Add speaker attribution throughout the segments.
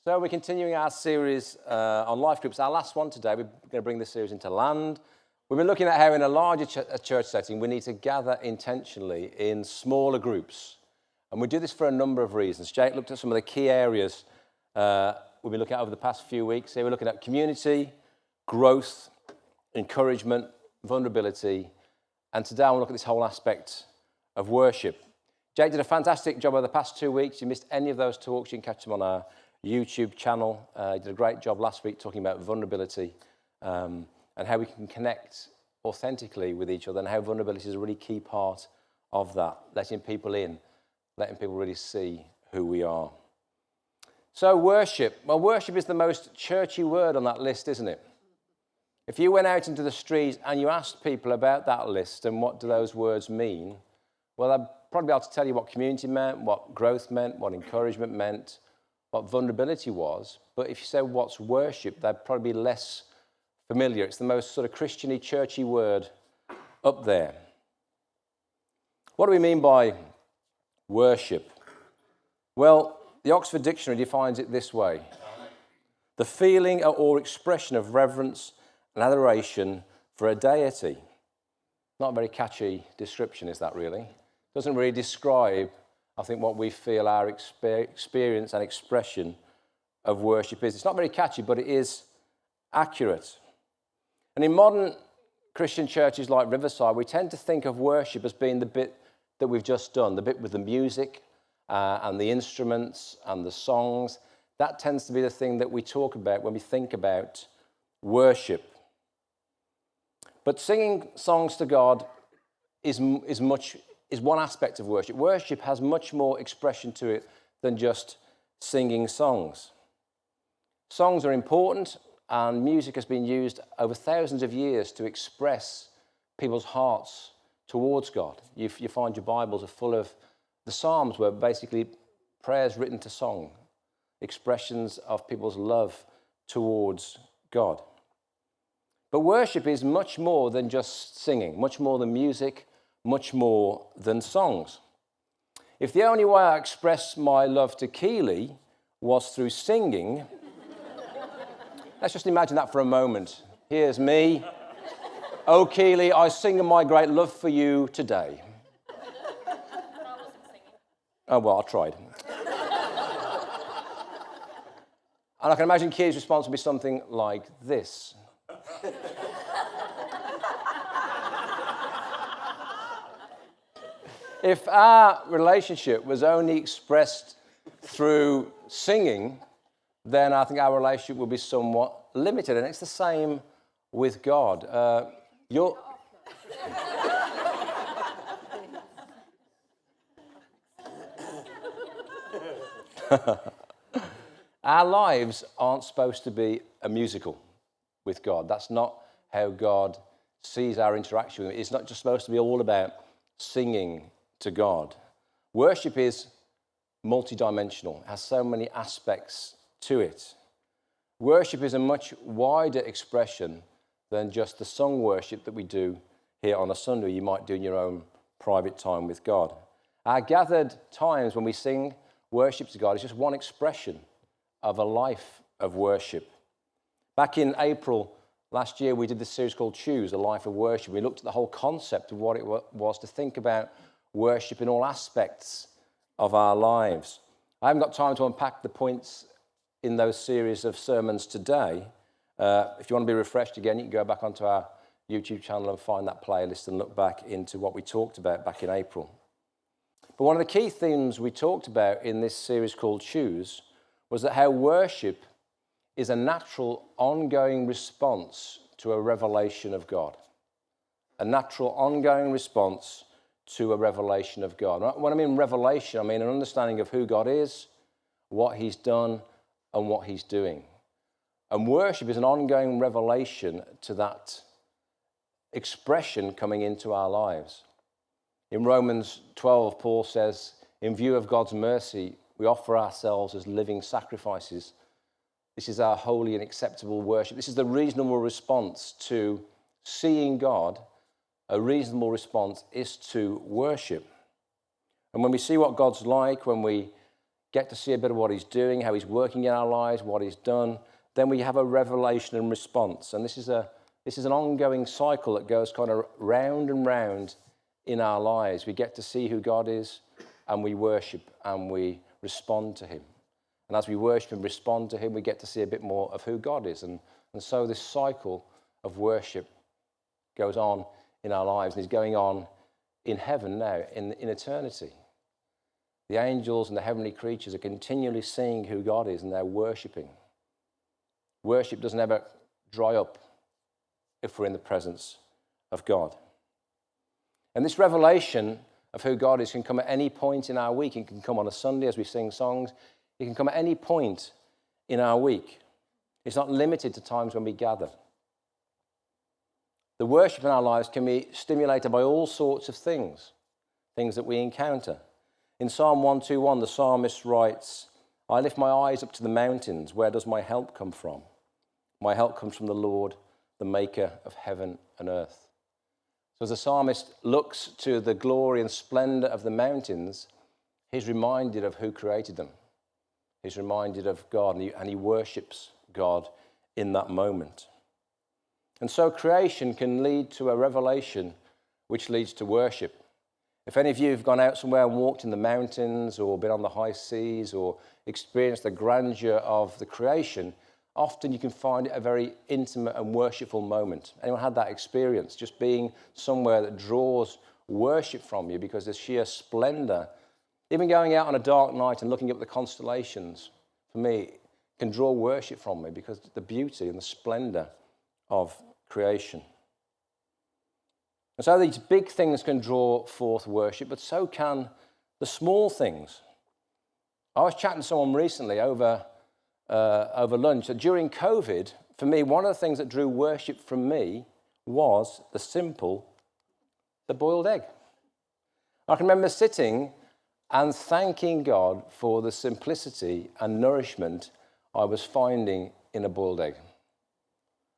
Speaker 1: So we're continuing our series on life groups. Our last one today, we're going to bring this series into land. We've been looking at how in a larger church setting, we need to gather intentionally in smaller groups. And we do this for a number of reasons. Jake looked at some of the key areas we've been looking at over the past few weeks. Here we're looking at community, growth, encouragement, vulnerability. And today I want to look at this whole aspect of worship. Jake did a fantastic job over the past 2 weeks. If you missed any of those talks, you can catch them on our YouTube channel. He did a great job last week talking about vulnerability and how we can connect authentically with each other, and how vulnerability is a really key part of that, letting people in, letting people really see who we are. So worship. Well, worship is the most churchy word on that list, isn't it? If you went out into the streets and you asked people about that list and what do those words mean, well, I'd probably be able to tell you what community meant, what growth meant, what encouragement meant, what vulnerability was. But if you say what's worship, they'd probably be less familiar. It's the most sort of Christian-y, churchy word up there. What do we mean by worship? Well, the Oxford Dictionary defines it this way: the feeling or expression of reverence and adoration for a deity. Not a very catchy description, is that really? Doesn't really describe, I think, what we feel our experience and expression of worship is. It's not very catchy, but it is accurate. And in modern Christian churches like Riverside, we tend to think of worship as being the bit that we've just done, the bit with the music and the instruments and the songs. That tends to be the thing that we talk about when we think about worship. But singing songs to God is one aspect of worship. Worship has much more expression to it than just singing songs. Songs are important, and music has been used over thousands of years to express people's hearts towards God. You find your Bibles are full of the Psalms, were basically prayers written to song, expressions of people's love towards God. But worship is much more than just singing, much more than music, much more than songs. If the only way I express my love to Keely was through singing, let's just imagine that for a moment. Here's me. Oh, Keely, I sing my great love for you today. Oh, well, I tried. And I can imagine Keely's response would be something like this. If our relationship was only expressed through singing, then I think our relationship would be somewhat limited. And it's the same with God. Our lives aren't supposed to be a musical with God. That's not how God sees our interaction with Him. It's not just supposed to be all about singing to God. Worship is multidimensional. It has so many aspects to it. Worship is a much wider expression than just the song worship that we do here on a Sunday, you might do in your own private time with God. Our gathered times when we sing worship to God is just one expression of a life of worship. Back in April last year, we did this series called Choose, A Life of Worship. We looked at the whole concept of what it was to think about worship in all aspects of our lives. I haven't got time to unpack the points in those series of sermons today. If you want to be refreshed again, you can go back onto our YouTube channel and find that playlist and look back into what we talked about back in April. But one of the key themes we talked about in this series called Choose was that how worship is a natural, ongoing response to a revelation of God. A natural, ongoing response to a revelation of God. When I mean revelation, I mean an understanding of who God is, what He's done, and what He's doing. And worship is an ongoing revelation to that expression coming into our lives. In Romans 12, Paul says, in view of God's mercy, we offer ourselves as living sacrifices. This is our holy and acceptable worship. This is the reasonable response to seeing God. A reasonable response is to worship. And when we see what God's like, when we get to see a bit of what he's doing, how he's working in our lives, what he's done. Then we have a revelation and response. And this is an ongoing cycle that goes kind of round and round in our lives. We get to see who God is, and we worship and we respond to him. And as we worship and respond to him, we get to see a bit more of who God is. And so this cycle of worship goes on in our lives, and is going on in heaven now, in eternity. The angels and the heavenly creatures are continually seeing who God is, and they're worshipping. Worship doesn't ever dry up if we're in the presence of God. And this revelation of who God is can come at any point in our week. It can come on a Sunday as we sing songs. It can come at any point in our week. It's not limited to times when we gather. The worship in our lives can be stimulated by all sorts of things that we encounter. In Psalm 121, the psalmist writes, "I lift my eyes up to the mountains. Where does my help come from? My help comes from the Lord, the maker of heaven and earth." So as the psalmist looks to the glory and splendor of the mountains, he's reminded of who created them. He's reminded of God, and he worships God in that moment. And so creation can lead to a revelation which leads to worship. If any of you have gone out somewhere and walked in the mountains or been on the high seas or experienced the grandeur of the creation, often you can find it a very intimate and worshipful moment. Anyone had that experience? Just being somewhere that draws worship from you because of the sheer splendor. Even going out on a dark night and looking up the constellations, for me, can draw worship from me because of the beauty and the splendor of creation. And so these big things can draw forth worship, but so can the small things. I was chatting to someone recently over lunch that during COVID, for me, one of the things that drew worship from me was the boiled egg. I can remember sitting and thanking God for the simplicity and nourishment I was finding in a boiled egg.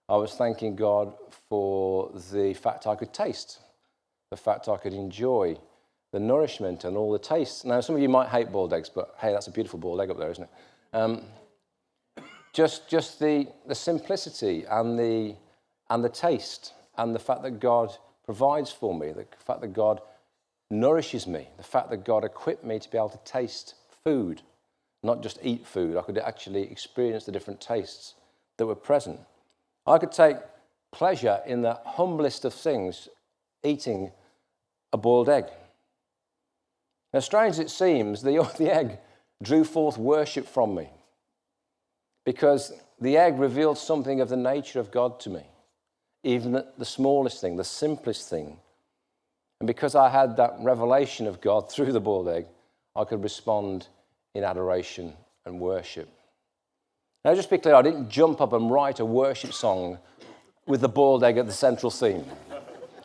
Speaker 1: I was thanking God for the fact I could taste, the fact I could enjoy the nourishment and all the tastes. Now, some of you might hate boiled eggs, but hey, that's a beautiful boiled egg up there, isn't it? Just the simplicity and the taste and the fact that God provides for me, the fact that God nourishes me, the fact that God equipped me to be able to taste food, not just eat food. I could actually experience the different tastes that were present. I could take pleasure in the humblest of things, eating a boiled egg. Now, strange as it seems, the egg drew forth worship from me because the egg revealed something of the nature of God to me, even the smallest thing, the simplest thing. And because I had that revelation of God through the boiled egg, I could respond in adoration and worship. Now, just be clear, I didn't jump up and write a worship song with the boiled egg at the central theme.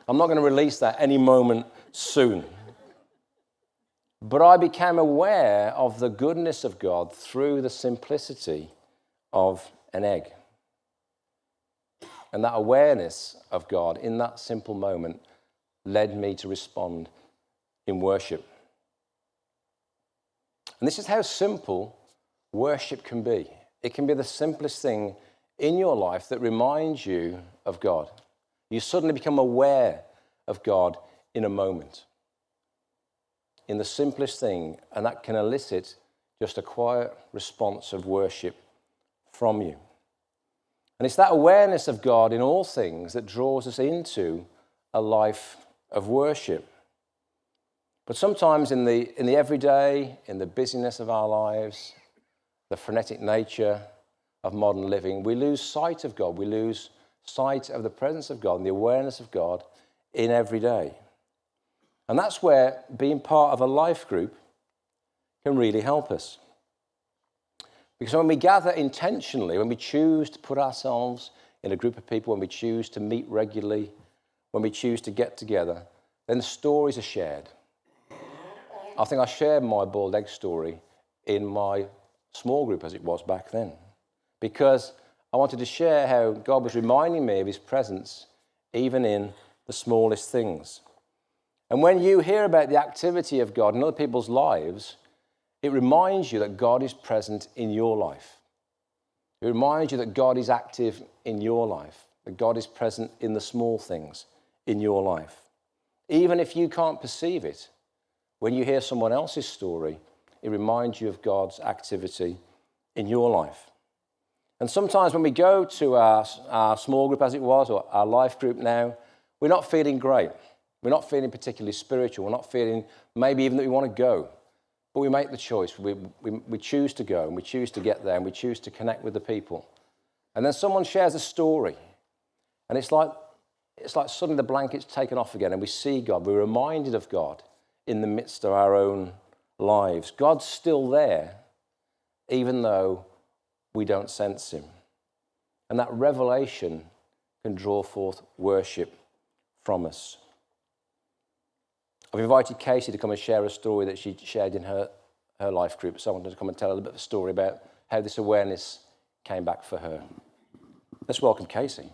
Speaker 1: I'm not going to release that any moment soon. But I became aware of the goodness of God through the simplicity of an egg. And that awareness of God in that simple moment led me to respond in worship. And this is how simple worship can be. It can be the simplest thing in your life that reminds you of God. You suddenly become aware of God in a moment, in the simplest thing, and that can elicit just a quiet response of worship from you. And it's that awareness of God in all things that draws us into a life of worship. But sometimes in the everyday, in the busyness of our lives, the frenetic nature of modern living, we lose sight of God. We lose sight of the presence of God and the awareness of God in every day. And that's where being part of a life group can really help us. Because when we gather intentionally, when we choose to put ourselves in a group of people, when we choose to meet regularly, when we choose to get together, then stories are shared. I think I shared my boiled egg story in my small group as it was back then, because I wanted to share how God was reminding me of his presence even in the smallest things. And when you hear about the activity of God in other people's lives, It reminds you that God is present in your life. It reminds you that God is active in your life, that God is present in the small things in your life. Even if you can't perceive it, when you hear someone else's story, it reminds you of God's activity in your life. And sometimes when we go to our small group, as it was, or our life group now, we're not feeling great. We're not feeling particularly spiritual. We're not feeling maybe even that we want to go. But we make the choice. We choose to go, and we choose to get there, and we choose to connect with the people. And then someone shares a story, and it's like suddenly the blanket's taken off again, and we see God. We're reminded of God in the midst of our own lives. God's still there, even though we don't sense him. And that revelation can draw forth worship from us. I've invited Casey to come and share a story that she shared in her life group. So I wanted to come and tell a little bit of a story about how this awareness came back for her. Let's welcome Casey.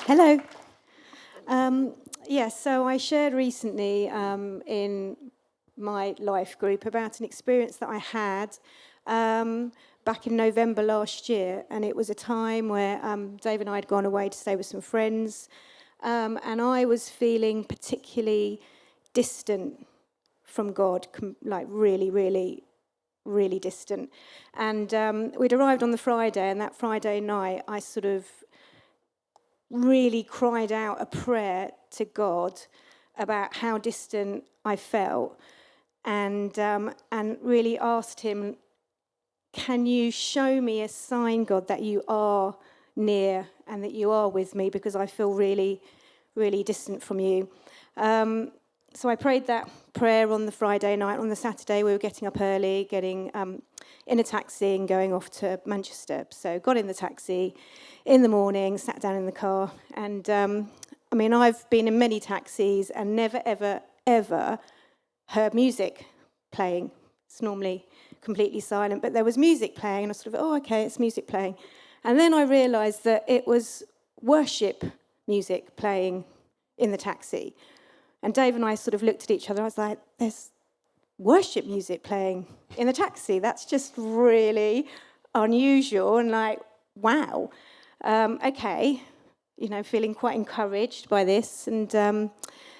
Speaker 2: Hello. So I shared recently in my life group about an experience that I had back in November last year. And it was a time where Dave and I had gone away to stay with some friends. And I was feeling particularly distant from God, like really, really, really distant. And we'd arrived on the Friday, and that Friday night, I sort of really cried out a prayer to God about how distant I felt, and really asked him, can you show me a sign, God, that you are near and that you are with me, because I feel really, really distant from you. So I prayed that prayer on the Friday night. On the Saturday, we were getting up early, getting in a taxi and going off to Manchester. So got in the taxi in the morning, sat down in the car. And I've been in many taxis and never, ever, ever heard music playing. It's normally completely silent, but there was music playing, and I sort of, oh, okay, it's music playing. And then I realised that it was worship music playing in the taxi. And Dave and I sort of looked at each other. I was like, there's worship music playing in the taxi. That's just really unusual and like, wow. Okay, feeling quite encouraged by this. And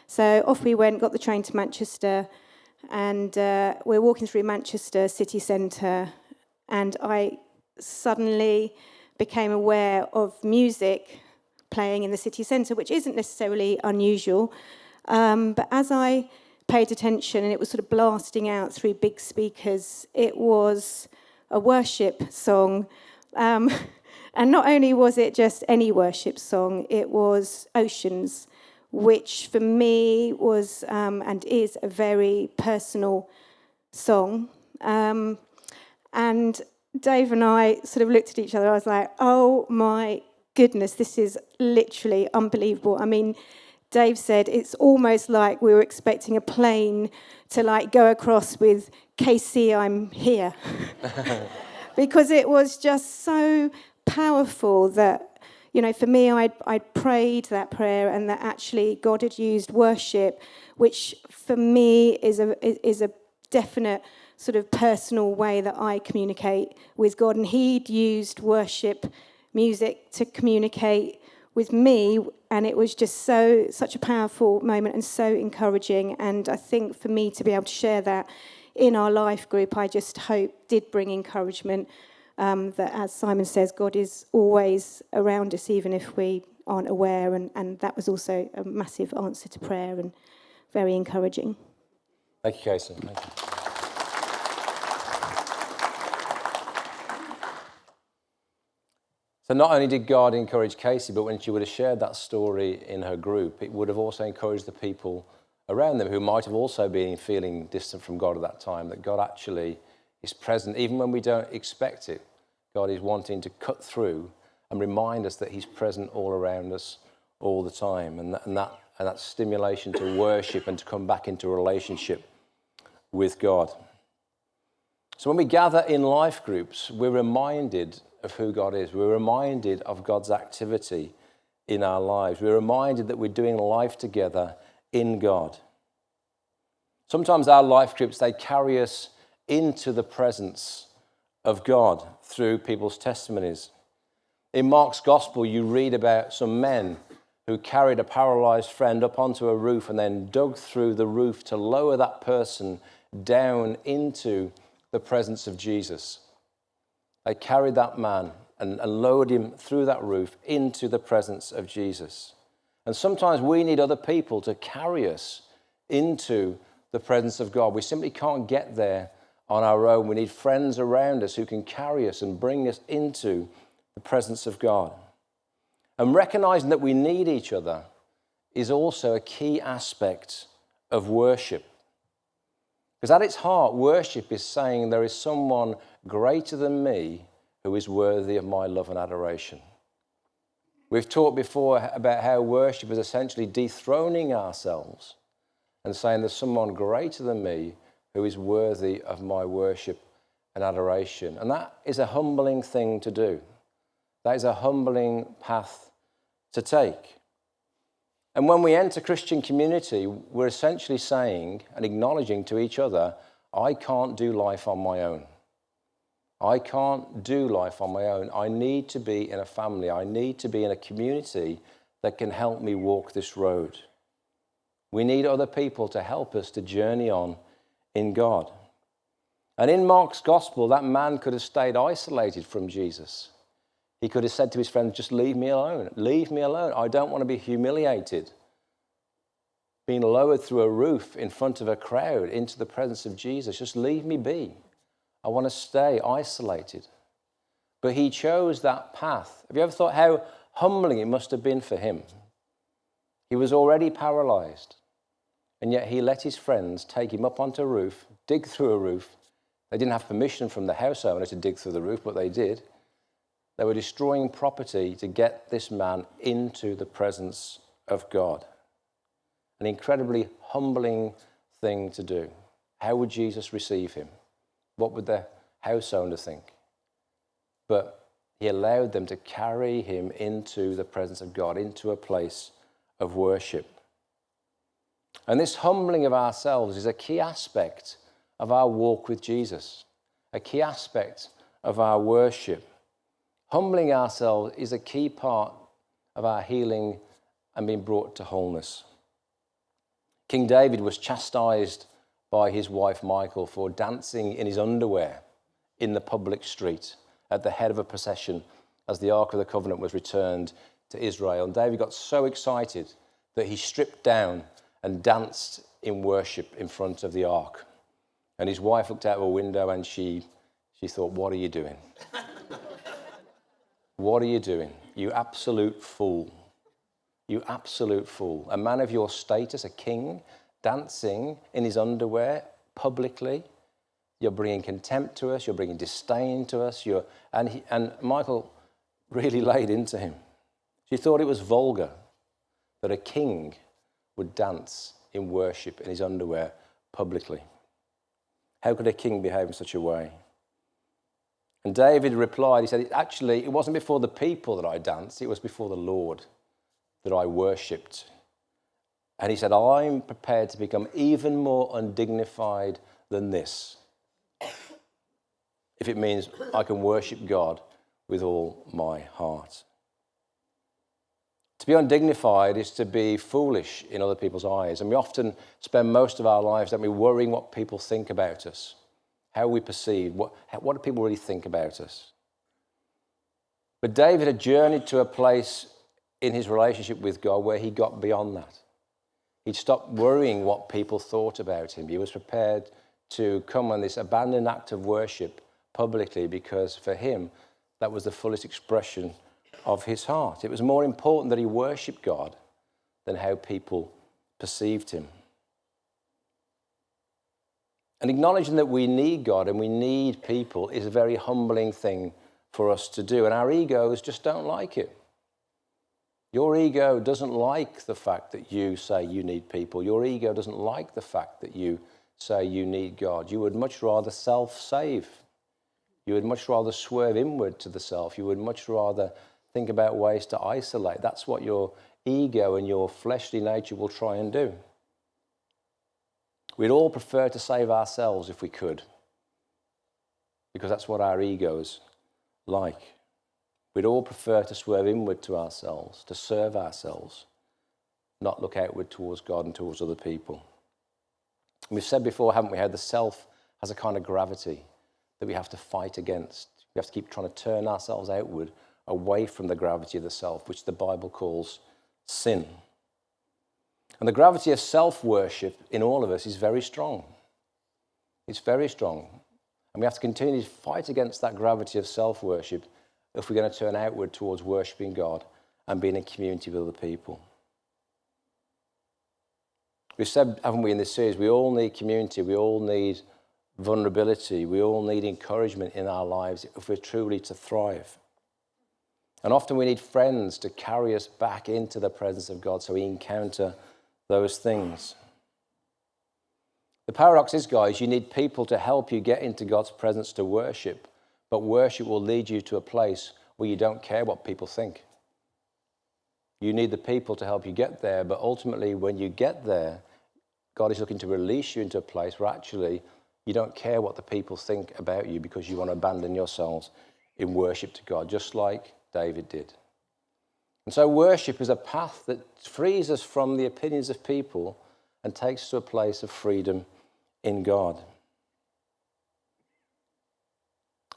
Speaker 2: so off we went, got the train to Manchester, and we're walking through Manchester city centre, and I suddenly became aware of music playing in the city centre, which isn't necessarily unusual. But as I paid attention, and it was sort of blasting out through big speakers, it was a worship song. And not only was it just any worship song, it was Oceans, which for me was and is a very personal song. And Dave and I sort of looked at each other. I was like, oh my goodness, this is literally unbelievable. I mean, Dave said it's almost like we were expecting a plane to like go across with KC, I'm here. Because it was just so powerful that, for me, I'd prayed that prayer, and that actually God had used worship, which for me is a definite sort of personal way that I communicate with God. And he'd used worship music to communicate with me, and it was just such a powerful moment and so encouraging. And I think for me to be able to share that in our life group, I just hope did bring encouragement, that, as Simon says, God is always around us, even if we aren't aware. And that was also a massive answer to prayer and very encouraging.
Speaker 1: Thank you, Casey. Thank you. So not only did God encourage Casey, but when she would have shared that story in her group, it would have also encouraged the people around them who might have also been feeling distant from God at that time, that God actually is present. Even when we don't expect it, God is wanting to cut through and remind us that he's present all around us all the time. And that stimulation to worship and to come back into a relationship with God. So when we gather in life groups, we're reminded of who God is. We're reminded of God's activity in our lives. We're reminded that we're doing life together in God. Sometimes our life groups, they carry us into the presence of God through people's testimonies. In Mark's gospel, you read about some men who carried a paralyzed friend up onto a roof and then dug through the roof to lower that person down into the presence of Jesus. They carried that man and lowered him through that roof into the presence of Jesus. And sometimes we need other people to carry us into the presence of God. We simply can't get there on our own. We need friends around us who can carry us and bring us into the presence of God. And recognizing that we need each other is also a key aspect of worship. Because at its heart, worship is saying there is someone greater than me who is worthy of my love and adoration. We've talked before about how worship is essentially dethroning ourselves and saying there's someone greater than me who is worthy of my worship and adoration. And that is a humbling thing to do. That is a humbling path to take. And when we enter Christian community, we're essentially saying and acknowledging to each other, I can't do life on my own. I can't do life on my own. I need to be in a family. I need to be in a community that can help me walk this road. We need other people to help us to journey on in God. And in Mark's gospel, that man could have stayed isolated from Jesus. He could have said to his friends, just leave me alone. Leave me alone. I don't want to be humiliated, being lowered through a roof in front of a crowd into the presence of Jesus. Just leave me be. I want to stay isolated. But he chose that path. Have you ever thought how humbling it must have been for him? He was already paralyzed, and yet he let his friends take him up onto a roof, dig through a roof. They didn't have permission from the house owner to dig through the roof, but they did. They were destroying property to get this man into the presence of God. An incredibly humbling thing to do. How would Jesus receive him? What would the house owner think? But he allowed them to carry him into the presence of God, into a place of worship. And this humbling of ourselves is a key aspect of our walk with Jesus, a key aspect of our worship. Humbling ourselves is a key part of our healing and being brought to wholeness. King David was chastised by his wife Michal for dancing in his underwear in the public street at the head of a procession as the Ark of the Covenant was returned to Israel. And David got so excited that he stripped down and danced in worship in front of the Ark. And his wife looked out of a window and she thought, what are you doing? What are you doing? You absolute fool. You absolute fool. A man of your status, a king, dancing in his underwear publicly. You're bringing contempt to us. You're bringing disdain to us. And Michal really laid into him. She thought it was vulgar that a king would dance in worship in his underwear publicly. How could a king behave in such a way? And David replied, he said, actually, it wasn't before the people that I danced, it was before the Lord that I worshipped. And he said, I'm prepared to become even more undignified than this, if it means I can worship God with all my heart. To be undignified is to be foolish in other people's eyes. And we often spend most of our lives, don't we, worrying what people think about us, how we perceive, what do people really think about us. But David had journeyed to a place in his relationship with God where he got beyond that. He'd stopped worrying what people thought about him. He was prepared to come on this abandoned act of worship publicly because for him, that was the fullest expression of his heart. It was more important that he worshipped God than how people perceived him. And acknowledging that we need God and we need people is a very humbling thing for us to do. And our egos just don't like it. Your ego doesn't like the fact that you say you need people. Your ego doesn't like the fact that you say you need God. You would much rather self-save. You would much rather swerve inward to the self. You would much rather think about ways to isolate. That's what your ego and your fleshly nature will try and do. We'd all prefer to save ourselves if we could, because that's what our egos like. We'd all prefer to swerve inward to ourselves, to serve ourselves, not look outward towards God and towards other people. And we've said before, haven't we, how the self has a kind of gravity that we have to fight against. We have to keep trying to turn ourselves outward, away from the gravity of the self, which the Bible calls sin. And the gravity of self-worship in all of us is very strong. It's very strong. And we have to continue to fight against that gravity of self-worship if we're going to turn outward towards worshipping God and being in community with other people. We've said, haven't we, in this series, we all need community, we all need vulnerability, we all need encouragement in our lives if we're truly to thrive. And often we need friends to carry us back into the presence of God so we encounter those things. The paradox is, guys, you need people to help you get into God's presence to worship, but worship will lead you to a place where you don't care what people think. You need the people to help you get there, but ultimately when you get there, God is looking to release you into a place where actually you don't care what the people think about you because you want to abandon yourselves in worship to God, just like David did. And so worship is a path that frees us from the opinions of people and takes us to a place of freedom in God.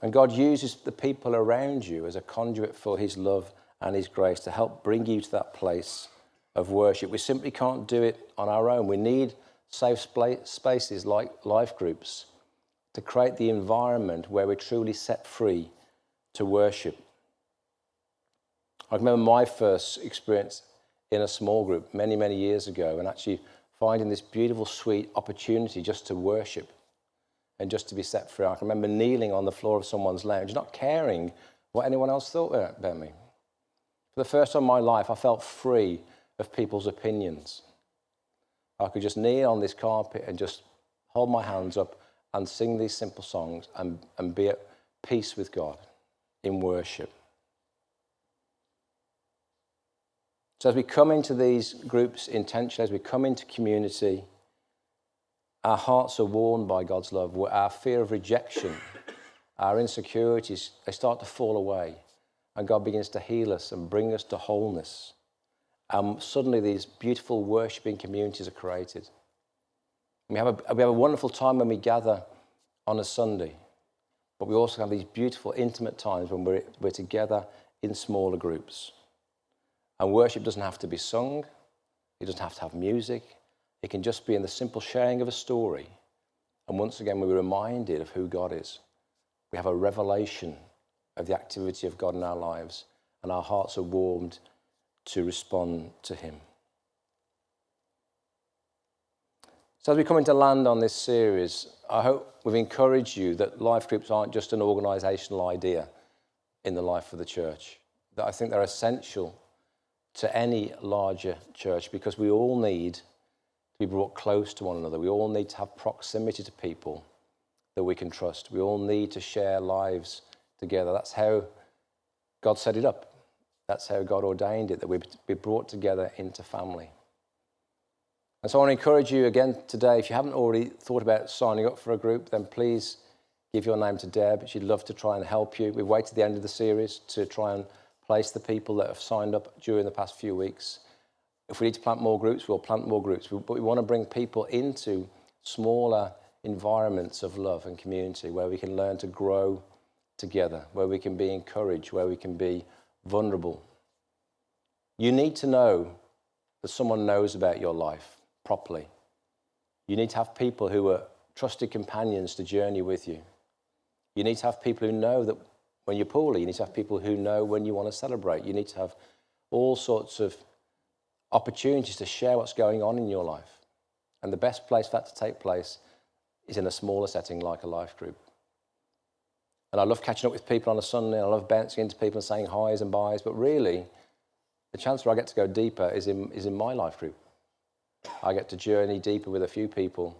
Speaker 1: And God uses the people around you as a conduit for his love and his grace to help bring you to that place of worship. We simply can't do it on our own. We need safe spaces like life groups to create the environment where we're truly set free to worship. I remember my first experience in a small group many, many years ago, and actually finding this beautiful, sweet opportunity just to worship and just to be set free. I can remember kneeling on the floor of someone's lounge, not caring what anyone else thought about me. For the first time in my life, I felt free of people's opinions. I could just kneel on this carpet and just hold my hands up and sing these simple songs and be at peace with God in worship. So as we come into these groups intentionally, as we come into community, our hearts are warmed by God's love. Our fear of rejection, our insecurities, they start to fall away. And God begins to heal us and bring us to wholeness. And suddenly these beautiful worshiping communities are created. We have a wonderful time when we gather on a Sunday. But we also have these beautiful intimate times when we're together in smaller groups. And worship doesn't have to be sung. It doesn't have to have music. It can just be in the simple sharing of a story. And once again, we're reminded of who God is. We have a revelation of the activity of God in our lives, and our hearts are warmed to respond to him. So as we come into land on this series, I hope we've encouraged you that life groups aren't just an organisational idea in the life of the church, that I think they're essential to any larger church because we all need to be brought close to one another. We all need to have proximity to people that we can trust. We all need to share lives together. That's how God set it up. That's how God ordained it, that we be brought together into family. And so I want to encourage you again today, if you haven't already thought about signing up for a group, then please give your name to Deb. She'd love to try and help you. We wait to the end of the series to try and place the people that have signed up during the past few weeks. If we need to plant more groups, we'll plant more groups. But we want to bring people into smaller environments of love and community where we can learn to grow together, where we can be encouraged, where we can be vulnerable. You need to know that someone knows about your life properly. You need to have people who are trusted companions to journey with you. You need to have people who know that when you're poorly. You need to have people who know when you want to celebrate. You need to have all sorts of opportunities to share what's going on in your life. And the best place for that to take place is in a smaller setting like a life group. And I love catching up with people on a Sunday. I love bouncing into people and saying highs and byes. But really, the chance where I get to go deeper is in my life group. I get to journey deeper with a few people.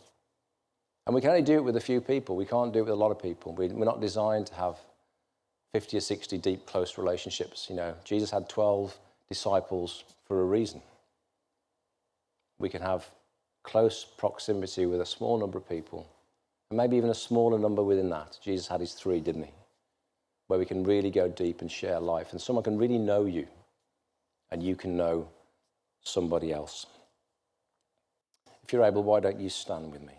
Speaker 1: And we can only do it with a few people. We can't do it with a lot of people. We're not designed to have 50 or 60 deep, close relationships. You know, Jesus had 12 disciples for a reason. We can have close proximity with a small number of people, and maybe even a smaller number within that. Jesus had his 3, didn't he? Where we can really go deep and share life, and someone can really know you, and you can know somebody else. If you're able, why don't you stand with me?